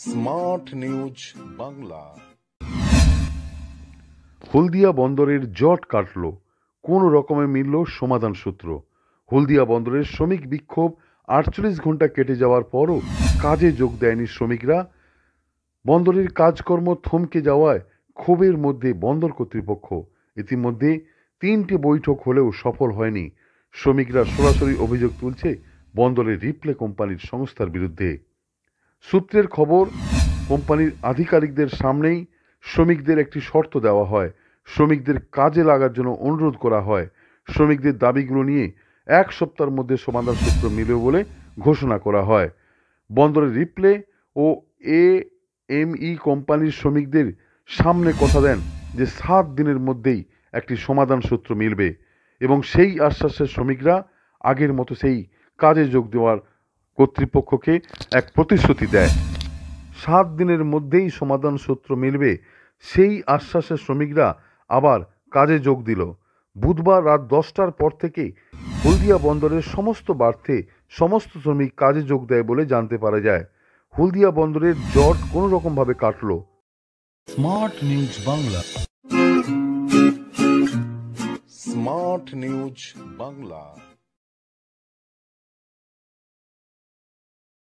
Smart news Bangla. হলদিয়া বন্দরের জট কাটল, কোন রকমে মিলল সমাধান সূত্র। হলদিয়া বন্দরের শ্রমিক বিক্ষোভ 48 ঘন্টা কেটে যাওয়ার পরও কাজে যোগ দেয়নি শ্রমিকরা। বন্দরের কাজকর্ম থমকে যাওয়ায় ক্ষোভের মধ্যে বন্দর কর্তৃপক্ষ। ইতিমধ্যে 3টে বৈঠক হলেও সফল হয়নি। শ্রমিকরা সরাসরি অভিযোগ তুলছে বন্দরের রিপ্লে কোম্পানির সংস্থার বিরুদ্ধে। সূত্রের খবর, কোম্পানির আধিকারিকদের সামনেই শ্রমিকদের একটি শর্ত দেওয়া হয়। শ্রমিকদের কাজে লাগার জন্য অনুরোধ করা হয়। শ্রমিকদের দাবিগুলো নিয়ে 1 সপ্তাহের মধ্যে সমাধান সূত্র মিলবে বলে ঘোষণা করা হয়। বন্দরের রিপ্লে ও এএমই কোম্পানির শ্রমিকদের সামনে কথা দেন যে 7 দিনের মধ্যেই একটি সমাধান সূত্র মিলবে এবং সেই আশ্বাসে শ্রমিকরা আগের মতো সেই কাজে যোগ দেওয়ার কর্তৃপক্ষকে এক প্রতিশ্রুতি দেয়। 7 দিনের মধ্যেই সমাধান সূত্র মিলবে সেই আশ্বাসে শ্রমিকরা আবার কাজে যোগ দিল। বুধবার রাত 10টার পর থেকে হলদিয়া বন্দরের সমস্ত বার্থে সমস্ত শ্রমিক কাজে যোগ দেয় বলে জানতে পারা যায়। হলদিয়া বন্দরের জট কোনো রকমভাবে কাটল। Smart news Bangla. Smart news Bangla.